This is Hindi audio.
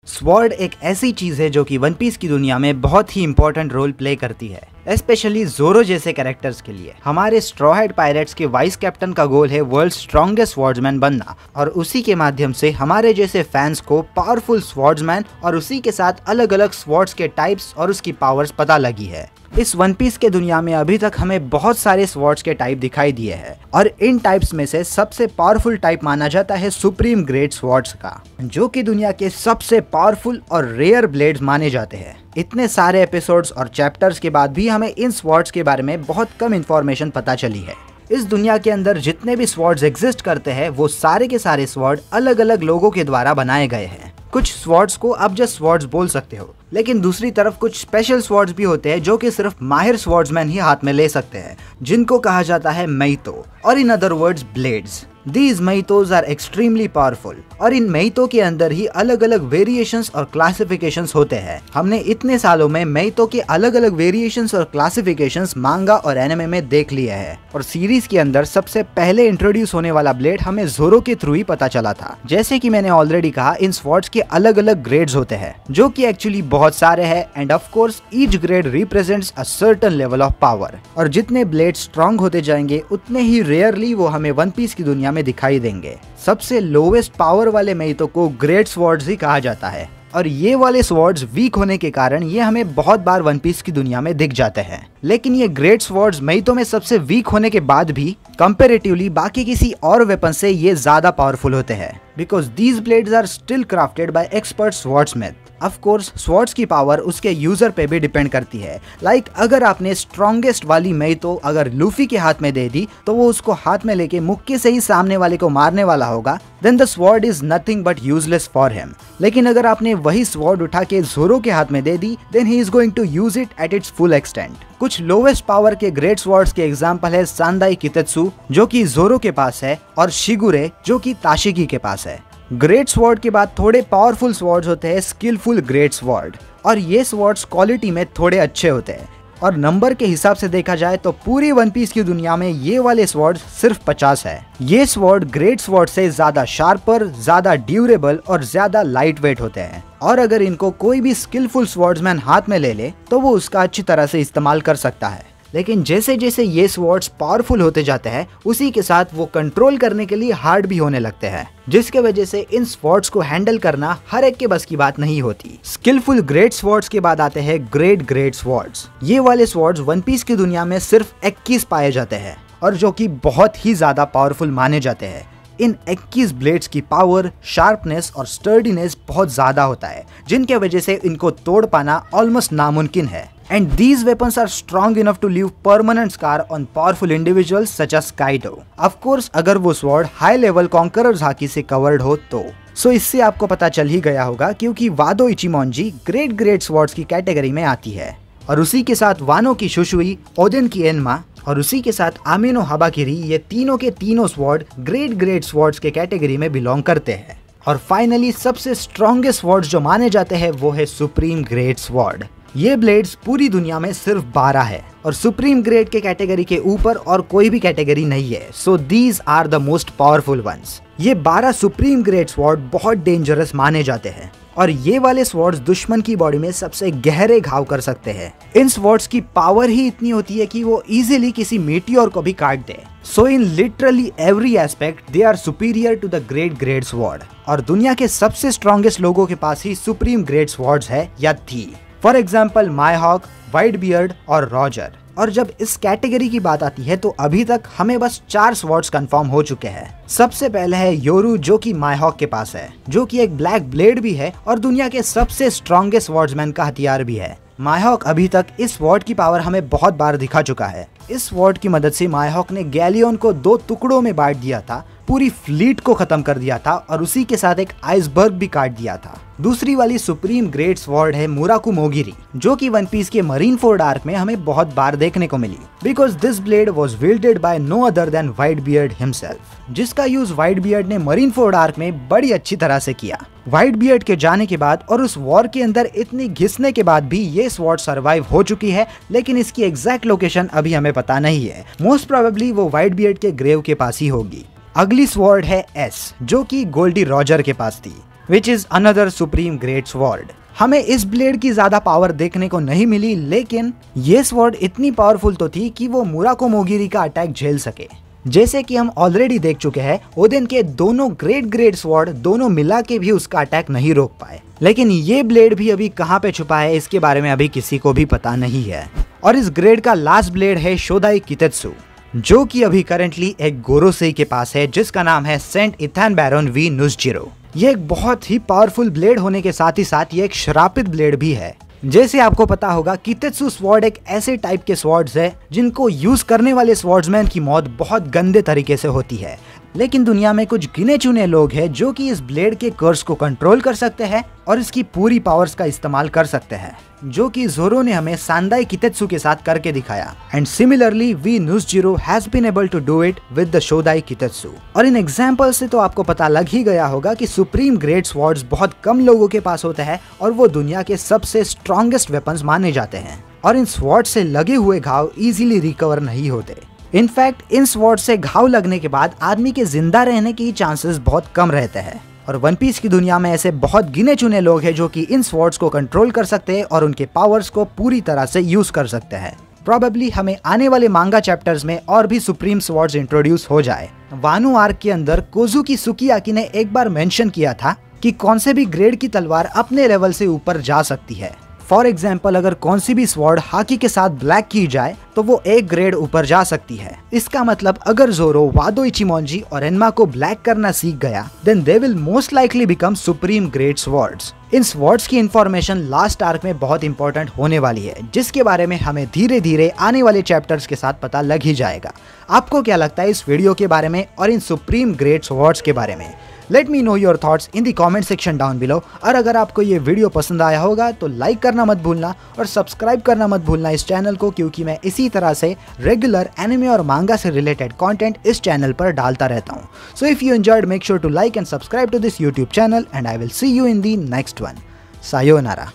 स्वॉर्ड एक ऐसी चीज है जो कि वन पीस की दुनिया में बहुत ही इंपॉर्टेंट रोल प्ले करती है, स्पेशली जोरो जैसे कैरेक्टर्स के लिए। हमारे स्ट्रॉ हैट पायरेट्स के वाइस कैप्टन का गोल है वर्ल्ड स्ट्रॉन्गेस्ट स्वॉर्ड्समैन बनना, और उसी के माध्यम से हमारे जैसे फैंस को पावरफुल स्वॉर्ड्समैन और उसी के साथ अलग अलग स्वॉर्ड्स के टाइप्स और उसकी पावर्स पता लगी है। इस वन पीस के दुनिया में अभी तक हमें बहुत सारे स्वॉर्ड्स के टाइप दिखाई दिए हैं, और इन टाइप्स में से सबसे पावरफुल टाइप माना जाता है सुप्रीम ग्रेट स्वॉर्ड्स का, जो कि दुनिया के सबसे पावरफुल और रेयर ब्लेड्स माने जाते हैं। इतने सारे एपिसोड्स और चैप्टर्स के बाद भी हमें इन स्वॉर्ड्स के बारे में बहुत कम इंफॉर्मेशन पता चली है। इस दुनिया के अंदर जितने भी स्वॉर्ड्स एग्जिस्ट करते हैं वो सारे के सारे स्वॉर्ड अलग अलग लोगों के द्वारा बनाए गए हैं। कुछ स्वॉर्ड्स को आप जस्ट स्वॉर्ड्स बोल सकते हो, लेकिन दूसरी तरफ कुछ स्पेशल स्वॉर्ड्स भी होते हैं जो कि सिर्फ माहिर स्वॉर्ड्समैन ही हाथ में ले सकते हैं, जिनको कहा जाता है मेइतो, और in other words blades. These Meitos are extremely powerful, और इन मेइतो के अंदर ही अलग अलग वेरिएशंस और क्लासिफिकेशंस होते हैं। हमने इतने सालों में मेइतो के अलग अलग वेरिएशंस और क्लासिफिकेशंस मांगा और एनिमे में देख लिए हैं, और सीरीज के अंदर सबसे पहले इंट्रोड्यूस होने वाला ब्लेड हमें जोरो के थ्रू ही पता चला था। जैसे कि मैंने ऑलरेडी कहा, इन स्वॉर्ड्स के अलग अलग ग्रेड्स होते हैं, जो कि एक्चुअली बहुत सारे हैं, end of course each grade represents a certain level of power. और जितने ब्लेड स्ट्रॉन्ग होते जाएंगे उतने ही रेयरली वो हमें वन पीस की दुनिया में दिखाई देंगे। सबसे लोवेस्ट पावर वाले मेइतो को ग्रेट स्वॉर्ड्स ही कहा जाता है, और ये वाले स्वॉर्ड्स वीक होने के कारण ये हमें बहुत बार वन पीस की दुनिया में दिख जाते हैं। लेकिन ये ग्रेट स्वॉर्ड्स मेइतो में सबसे वीक होने के बाद भी कंपैरेटिवली बाकी किसी और वेपन से ये ज्यादा पावरफुल होते हैं, because these blades are still crafted by expert swordsman. Of course swords की पावर उसके यूजर पे भी डिपेंड करती है। लाइक अगर आपने स्ट्रॉन्गेस्ट वाली मेइतो अगर लूफी के हाथ में दे दी तो वो उसको हाथ में लेके मुक्के से ही सामने वाले को मारने वाला होगा, then the sword is nothing but useless for him. लेकिन अगर आपने वही स्वॉर्ड उठा के जोरो के हाथ में दे दी, then he is going to use it at its full extent. कुछ लोवेस्ट पावर के ग्रेट स्वॉर्ड्स के एग्जांपल है सांदाई कितेत्सु, जो कि जोरो के पास है, और शिगुरे, जो कि ताशिगी के पास है। ग्रेट स्वॉर्ड के बाद थोड़े पावरफुल स्वॉर्ड्स होते हैं स्किलफुल ग्रेट स्वॉर्ड, और ये स्वॉर्ड्स क्वालिटी में थोड़े अच्छे होते हैं। और नंबर के हिसाब से देखा जाए तो पूरी वन पीस की दुनिया में ये वाले स्वॉर्ड सिर्फ 50 है। ये स्वॉर्ड ग्रेट स्वॉर्ड से ज्यादा शार्पर, ज्यादा ड्यूरेबल और ज्यादा लाइट वेट होते हैं, और अगर इनको कोई भी स्किलफुल स्वॉर्ड्समैन हाथ में ले ले तो वो उसका अच्छी तरह से इस्तेमाल कर सकता है। लेकिन जैसे जैसे ये स्वॉर्ड्स पावरफुल होते जाते हैं उसी के साथ वो कंट्रोल करने के लिए हार्ड भी होने लगते हैं, जिसके वजह से इन स्वॉर्ड्स को हैंडल करना हर एक के बस की बात नहीं होती। स्किलफुल ग्रेट स्वॉर्ड्स के बाद आते हैं ग्रेट स्वॉर्ड्स। ये वाले स्वॉर्ड्स वन पीस की दुनिया में सिर्फ 21 पाए जाते हैं, और जो कि बहुत ही ज्यादा पावरफुल माने जाते हैं। इन 21 ब्लेड्स की पावर, शार्पनेस और स्टर्डीनेस बहुत ज्यादा होता है, जिनके वजह से इनको तोड़ पाना ऑलमोस्ट नामुमकिन है। And these weapons are strong enough to leave permanent scar on powerful individuals such as Kaido. Of course, अगर वो sword high level conquerors hockey से कवर्ड हो तो। सो इससे आपको पता चल ही गया होगा, क्योंकि वादो इचिमोनजी ग्रेट स्वॉर्ड्स की कैटेगरी में आती है, और उसी के साथ वानो की शुशुई, ओदेन की एन्मा, और उसी के साथ आमिनो हाबाकिरी, ये तीनों के तीनों स्वॉर्ड ग्रेट स्वॉर्ड्स के कैटेगरी में बिलोंग करते हैं। और फाइनली सबसे स्ट्रॉन्गेस्ट स्वॉर्ड्स जो माने जाते हैं वो है सुप्रीम ग्रेट स्वॉर्ड। ये ब्लेड्स पूरी दुनिया में सिर्फ 12 है, और सुप्रीम ग्रेड के कैटेगरी के ऊपर और कोई भी कैटेगरी नहीं है। So these are the most powerful ones. ये 12 सुप्रीम ग्रेड स्वॉर्ड बहुत डेंजरस माने जाते हैं, और ये वाले स्वॉर्ड्स दुश्मन की बॉडी में सबसे गहरे घाव कर सकते हैं। इन स्वॉर्ड्स की पावर ही इतनी होती है कि वो इजीली किसी मीटियोर को भी काट दे। So in literally every aspect they are superior to the great sword, और दुनिया के सबसे स्ट्रॉन्गेस्ट लोगों के पास ही सुप्रीम ग्रेड स्वॉर्ड्स है या थी। For example Mihawk, Whitebeard और रॉजर। और जब इस कैटेगरी की बात आती है तो अभी तक हमें बस 4 स्वॉर्ड्स कंफर्म हो चुके हैं। सबसे पहले है योरू, जो कि मायहॉक के पास है, जो कि एक ब्लैक ब्लेड भी है और दुनिया के सबसे स्ट्रॉन्गेस्ट स्वॉर्ड्समैन का हथियार भी है। मायहॉक अभी तक इस स्वॉर्ड की पावर हमें बहुत बार दिखा चुका है। इस स्वॉर्ड की मदद से मायहॉक ने गैलियन को 2 टुकड़ों में बांट दिया था, पूरी फ्लीट को खत्म कर दिया था, और उसी के साथ एक आइसबर्ग भी काट दिया था। दूसरी वाली सुप्रीम ग्रेट स्वॉर्ड है मुराकु मोगिरी, जो कि वन पीस के मरीन फोर्ड आर्क में हमें बहुत बार देखने को मिली, because this blade was wielded by no other than Whitebeard himself, जिसका यूज व्हाइट बियर्ड ने मरीन फोर्ड आर्क में बड़ी अच्छी तरह से किया। व्हाइट बियर्ड के जाने के बाद और उस वॉर के अंदर इतनी घिसने के बाद भी ये स्वॉर्ड सर्वाइव हो चुकी है, लेकिन इसकी एग्जैक्ट लोकेशन अभी हमें पता नहीं है। मोस्ट प्रोबेबली वो व्हाइट बियर्ड के ग्रेव के पास ही होगी। अगली स्वॉर्ड है एस, जो कि गोल्डी रॉजर के पास थी। Which is another supreme great sword. हमें इस ब्लेड की ज्यादा पावर देखने को नहीं मिली, लेकिन ये स्वॉर्ड इतनी पावरफुल तो थी कि वो मुराको मोगिरी का अटैक झेल सके। जैसे कि हम ऑलरेडी देख चुके हैं, ओदिन के दोनों ग्रेट स्वॉर्ड दोनों मिला के भी उसका अटैक नहीं रोक पाए। लेकिन ये ब्लेड भी अभी कहाँ पे छुपा है इसके बारे में अभी किसी को भी पता नहीं है। और इस ग्रेड का लास्ट ब्लेड है शोदाई कितेत्सु, जो कि अभी करेंटली एक गोरोसेई के पास है, जिसका नाम है सेंट इथान बैरन वी नुसजिरो। ये एक बहुत ही पावरफुल ब्लेड होने के साथ ही साथ ये एक श्रापित ब्लेड भी है। जैसे आपको पता होगा, कितेत्सु स्वॉर्ड एक ऐसे टाइप के स्वॉर्ड्स है जिनको यूज करने वाले स्वॉर्ड्समैन की मौत बहुत गंदे तरीके से होती है। लेकिन दुनिया में कुछ गिने चुने लोग हैं जो कि इस ब्लेड के कर्स को कंट्रोल कर सकते हैं और इसकी पूरी पावर्स का इस्तेमाल कर सकते हैं, जो कि ज़ोरो ने हमें सांदाई कितेत्सु के साथ करके दिखाया। And similarly we Nusjuro has been able to do it with the Shodai Kitetsu. और इन एग्जांपल से तो आपको पता लग ही गया होगा कि सुप्रीम ग्रेट स्वॉर्ड्स बहुत कम लोगों के पास होते हैं और वो दुनिया के सबसे स्ट्रॉन्गेस्ट वेपन्स माने जाते हैं। और इन स्वॉर्ड से लगे हुए घाव इजीली रिकवर नहीं होते। इनफैक्ट इन स्वॉर्ड से घाव लगने के बाद आदमी के जिंदा रहने की चांसेस बहुत कम रहते हैं। और वन पीस की दुनिया में ऐसे बहुत गिने चुने लोग हैं जो कि इन स्वॉर्ड्स को कंट्रोल कर सकते हैं और उनके पावर्स को पूरी तरह से यूज कर सकते हैं। प्रोबेबली हमें आने वाले मांगा चैप्टर्स में और भी सुप्रीम स्वॉर्ड्स इंट्रोड्यूस हो जाए। वानो आर्क के अंदर कोजुकी सुकियाकी ने एक बार मेंशन किया था कि कौन से भी ग्रेड की तलवार अपने लेवल से ऊपर जा सकती है। फॉर एग्जाम्पल, अगर कौन सी भी स्वॉर्ड हाकी के साथ ब्लैक की जाए तो वो एक ग्रेड ऊपर जा सकती है। इसका मतलब अगर ज़ोरो, वादो इचिमोंजी और एन्मा को ब्लैक करना सीख गया, then they will most likely become supreme great swords. इन स्वॉर्ड्स की इंफॉर्मेशन लास्ट आर्क में बहुत इंपॉर्टेंट होने वाली है, जिसके बारे में हमें धीरे धीरे आने वाले चैप्टर्स के साथ पता लग ही जाएगा। आपको क्या लगता है इस वीडियो के बारे में और इन सुप्रीम ग्रेट स्वॉर्ड्स के बारे में? Let me know your thoughts in the comment section down below. और अगर आपको ये वीडियो पसंद आया होगा तो लाइक करना मत भूलना और सब्सक्राइब करना मत भूलना इस चैनल को, क्योंकि मैं इसी तरह से रेगुलर एनिमे और मांगा से रिलेटेड कंटेंट इस चैनल पर डालता रहता हूँ। So if you enjoyed, make sure to like and subscribe to this YouTube channel and I will see you in the next one. Sayonara.